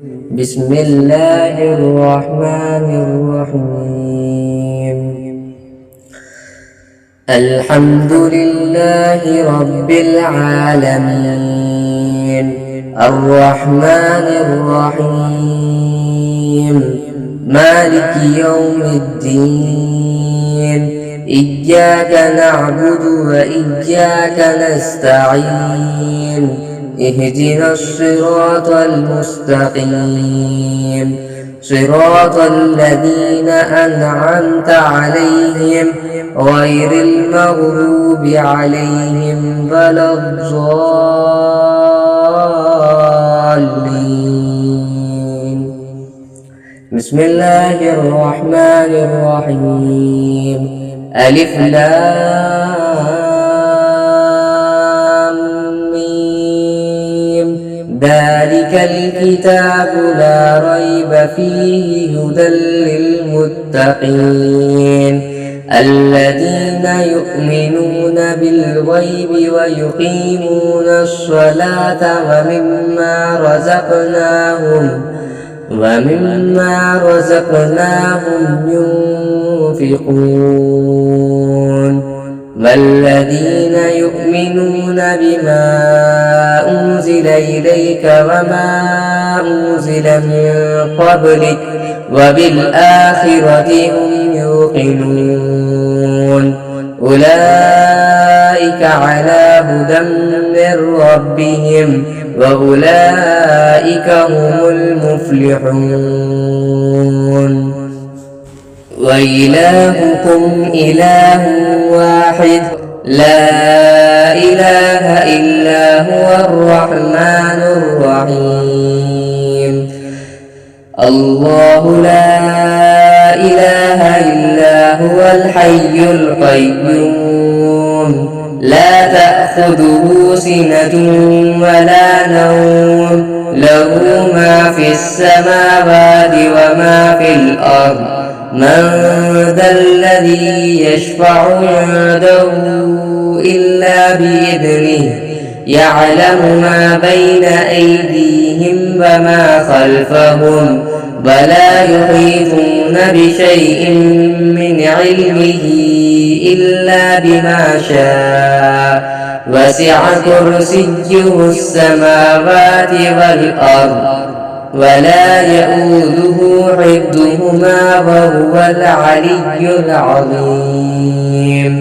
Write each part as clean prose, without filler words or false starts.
بسم الله الرحمن الرحيم. الحمد لله رب العالمين، الرحمن الرحيم، مالك يوم الدين. إياك نعبد وإياك نستعين، اهدنا الصراط المستقيم، صراط الذين أنعمت عليهم غير المغضوب عليهم ولا الضالين. بسم الله الرحمن الرحيم. ألف لام ميم. ذلك الكتاب لا ريب فيه هدى للمتقين الذين يؤمنون بالغيب ويقيمون الصلاة ومما رزقناهم ينفقون. والذين يؤمنون بما أنزل إليك وما أنزل من قبلك وبالآخرة هم يوقنون. أولئك على هدى من ربهم وأولئك هم المفلحون. وإلهكم إله واحد لا إله إلا هو الرحمن الرحيم. الله لا إله إلا هو الحي القيوم، لا تأخذه سنة ولا نوم، له ما في السماوات وما في الأرض. من ذا الذي يشفع عنده إلا بإذنه، يعلم ما بين أيديهم وما خلفهم، ولا يحيطون بشيء من علمه إلا بما شاء، وسع كرسيه السماوات والأرض ولا يؤوده حفظهما وهو العلي العظيم.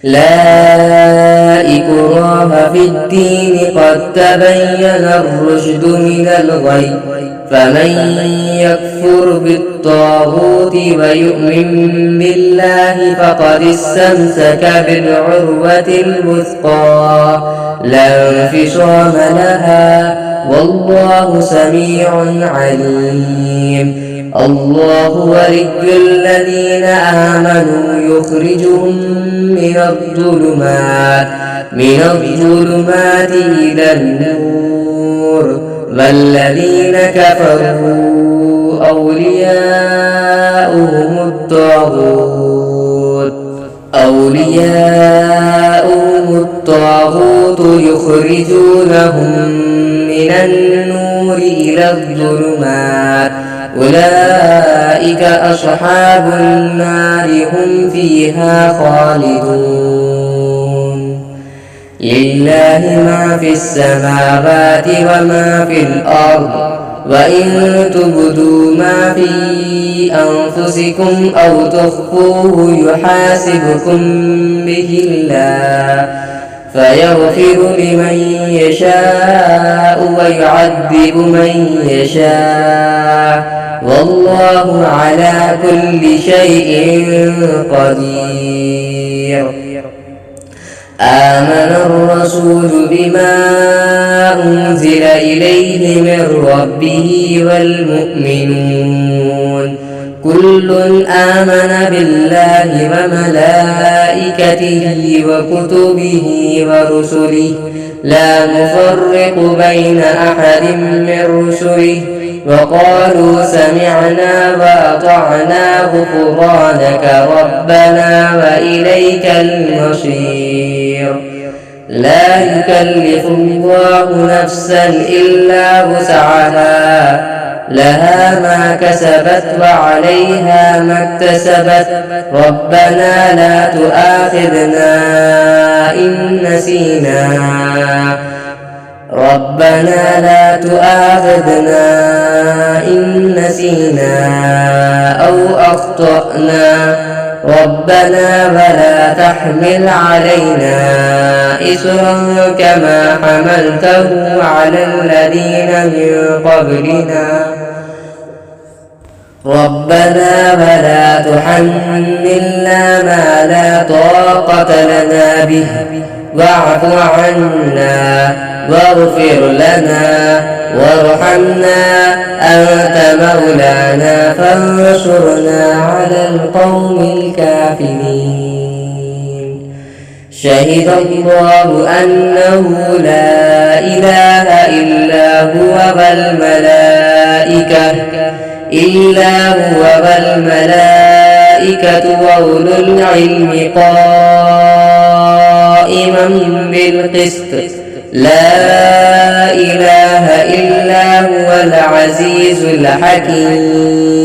لا إكراه في الدين قد تبين الرشد من الغي، فمن يكفر بالطاغوت ويؤمن بالله فقد استمسك بالعروة الوثقى لا انفصام لها، والله سميع عليم. الله ولي الذين آمنوا يخرجهم من الظلمات إلى النور، والذين كفروا أولياؤهم الطاغوت يخرجونهم من النور إلى الظلمات، أولئك أصحاب النار هم فيها خالدون. لله ما في السماوات وما في الأرض، وإن تبدوا ما في أنفسكم أو تخفوه يحاسبكم به الله، فيغفر لمن يشاء ويعذب من يشاء، والله على كل شيء قدير. آمن الرسول بما أنزل إليه من ربه والمؤمنون كل آمن بالله وملائكته وكتبه ورسله لا نفرق بين أحد من رسله، وقالوا سمعنا وأطعنا غفرانك ربنا وإليك المصير. لا يكلف الله نفسا إلا وسعها، لها ما كسبت وعليها ما اكتسبت. ربنا لا تؤاخذنا إن نسينا أو أخطأنا. ربنا ولا تحمل علينا إصرا كما حملته على الذين من قبلنا. ربنا ولا تحملنا ما لا طاقة لنا به، واعف عنا واغفر لنا وارحمنا، أنت مولانا فانصرنا على القوم الكافرين. شهد الله أنه لا إله إلا هو والملائكة وأولو العلم قائما بالقسط. لا إله إلا هو العزيز الحكيم.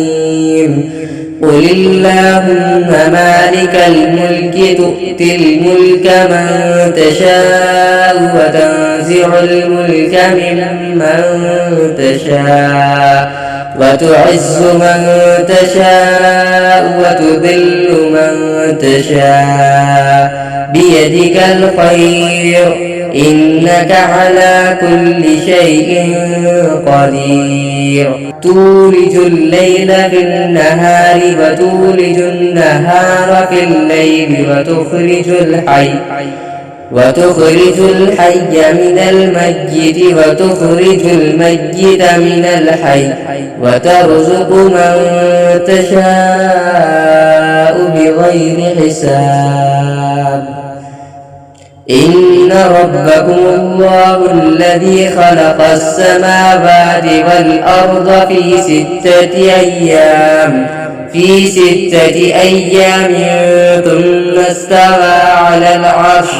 قل اللهم مالك الملك تؤتي الملك من تشاء وتنزع الملك ممن تشاء وتعز من تشاء وتذل من تشاء بيدك الخير، إنك على كل شيء قدير. تولج الليل في النهار وتولج النهار في الليل وتخرج الحي من الميت وتخرج الميت من الحي وترزق من تشاء بغير حساب. إن ربكم الله الذي خلق السماوات والأرض في ستة أيام ثم استوى على العرش،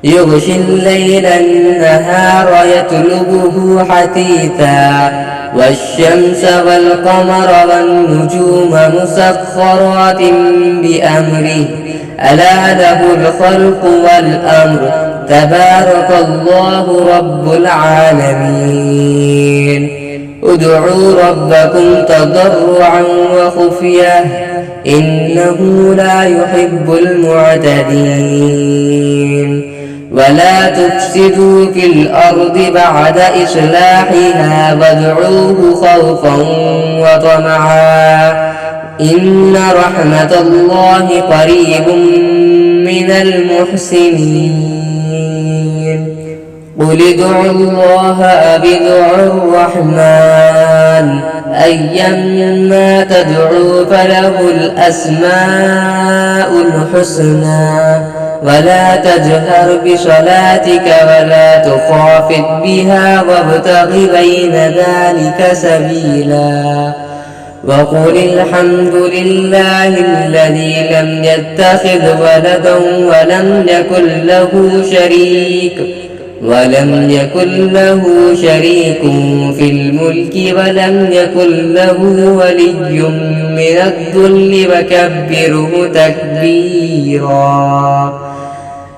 يغشي الليل النهار يطلبه حثيثا، والشمس والقمر والنجوم مسخرات بأمره، ألا له الخلق والأمر، تبارك الله رب العالمين. ادعوا ربكم تضرعا وخفية إنه لا يحب المعتدين. ولا تفسدوا في الأرض بعد إصلاحها وادعوه خوفا وطمعا إن رحمة الله قريب من المحسنين. قل ادعوا الله أو ادعوا الرحمن أيما تدعوا فله الأسماء الحسنى. ولا تجهر بصلاتك ولا تخافت بها وابتغ بين ذلك سبيلا. وقل الحمد لله الذي لم يتخذ ولدا ولم يكن له شريك في الملك ولم يكن له ولي من الذل وكبره تكبيرا.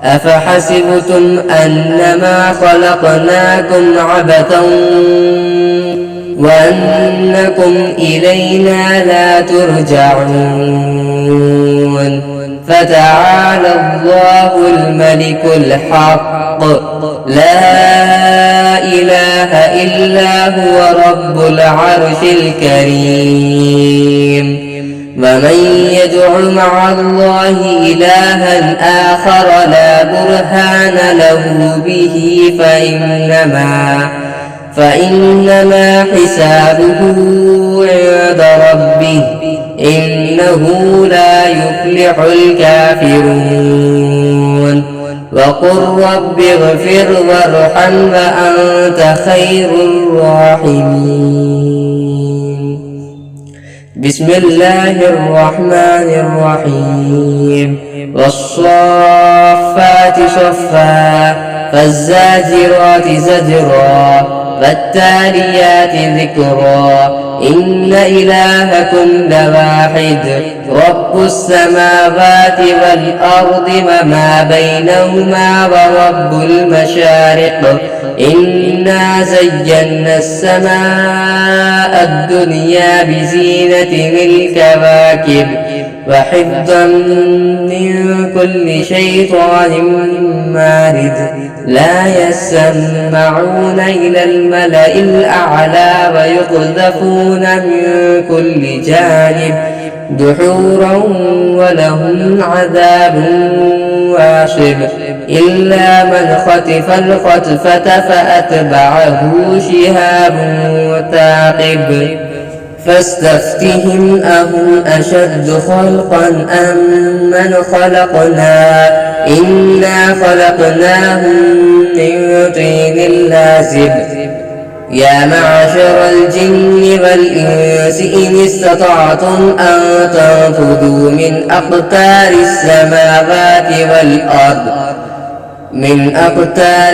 أفحسبتم أنما خلقناكم عبثا وأنكم إلينا لا ترجعون. فتعالى الله الملك الحق، لا إله إلا هو رب العرش الكريم. ومن يدع مع الله إلها آخر لا برهان له به فإنما حسابه عند ربه، إنه لا يفلح الكافرون. وقل رب اغفر وارحم وأنت خير الراحمين. بسم الله الرحمن الرحيم. والصافات صفا فالزاجرات زجرا فالتاليات ذكرا إن إلهكم لواحد رب السماوات والأرض وما بينهما ورب المشارق إنا زينا السماء الدنيا بزينة الكواكب وحفظا من كل شيطان مارد لا يسمعون إلى الملأ الأعلى ويقذفون من كل جانب دحورا ولهم عذاب واصب إلا من خطف الخطفة فأتبعه شهاب ثاقب فاستفتهم أهم أشد خلقا أم من خلقنا إنا خلقناهم من طين لازب يا معشر الجن والإنس إن استطعتم أن تنفذوا من أقطار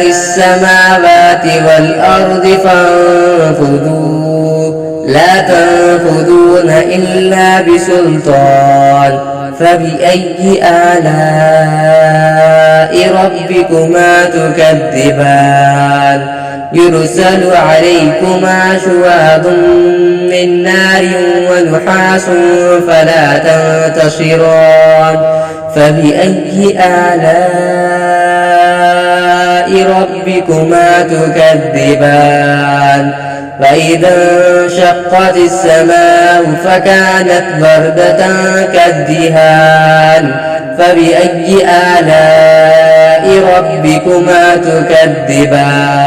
السماوات والأرض فانفذوا لا تنفذون إلا بسلطان فبأي آلاء ربكما تكذبان يرسل عليكما شواظ من نار ونحاس فلا تنتصران فبأي آلاء ربكما تكذبان فإذا انشقت السماء فكانت بردة كالدهان فبأي آلاء ربكما تكذبان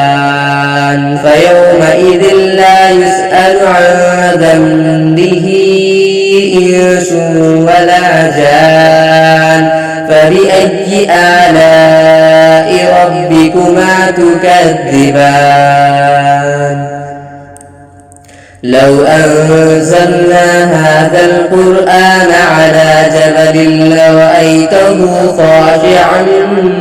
فيومئذ لا يسأل عن ذنبه إنس ولا جان فبأي آلاء ربكما تكذبان لو أنزلنا هذا القرآن على جبل لرأيته خاشعا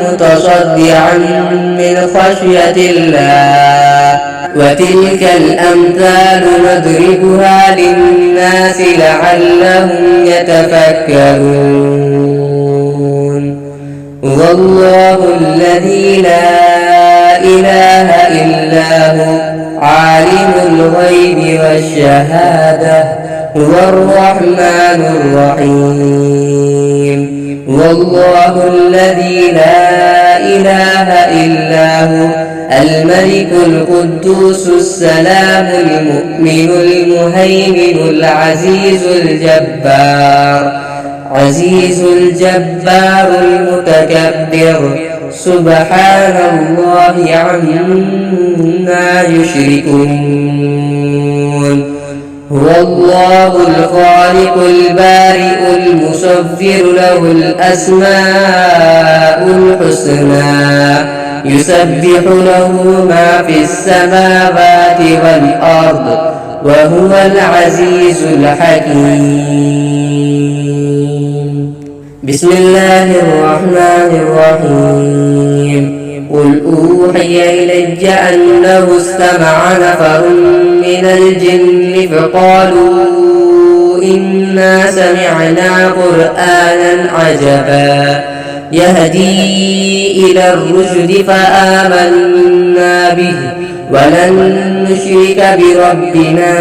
متصدعا من خشية الله وتلك الأمثال نضربها للناس لعلهم يتفكرون والله الذي لا إله إلا هو عالم الغيب والشهادة هو الرحمن الرحيم والله الذي لا إله إلا هو الملك القدوس السلام المؤمن المهيمن العزيز الجبار المتكبر سبحان الله عما يشركون هو الله الخالق البارئ المصور له الأسماء الحسنى يسبح له ما في السماوات والأرض وهو العزيز الحكيم بسم الله الرحمن الرحيم قل أوحي إلي أنه استمع نفر من الجن فقالوا إنا سمعنا قرآنا عجبا يهدي إلى الرشد فآمنا به ولن نشرك بربنا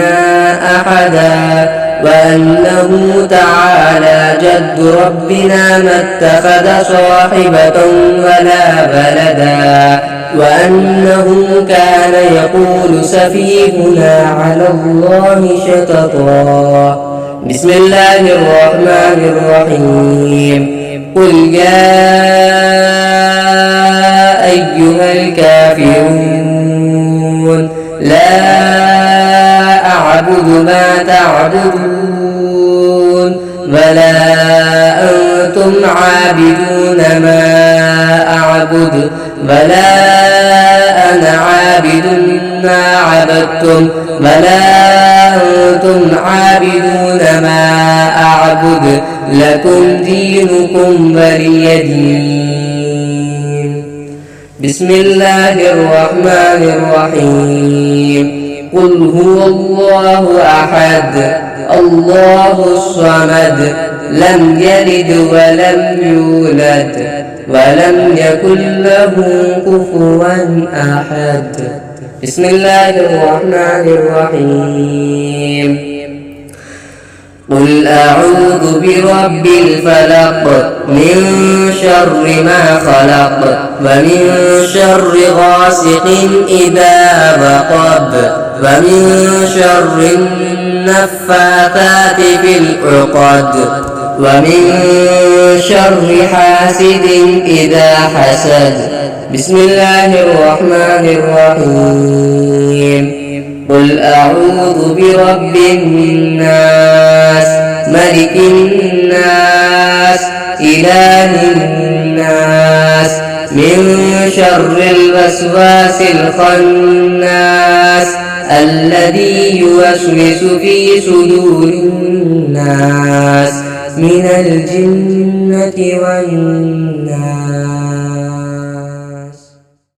أحدا وأنه تعالى جد ربنا ما اتخذ صاحبة ولا ولدا وأنه كان يقول سفيهنا على الله شططا بسم الله الرحمن الرحيم قل يا أيها الكافرون لا أعبد ما تعبدون ولا أنتم عابدون ما أعبد ولا أنا عابد ما عبدتم ولا أنتم عابدون ما أعبد لكم دينكم ولي دين. بسم الله الرحمن الرحيم. قل هو الله أحد الله الصمد لم يلد ولم يولد ولم يكن له كفوا أحد. بسم الله الرحمن الرحيم. قل أعوذ برب الفلق من شر ما خلق ومن شر غاسق إذا وقب ومن شر النفاثات في العقد ومن شر حاسد إذا حسد. بسم الله الرحمن الرحيم. قل أعوذ برب الناس ملك الناس إله الناس من شر الوسواس الخناس الذي يوسوس في صدور الناس من الجنة والناس.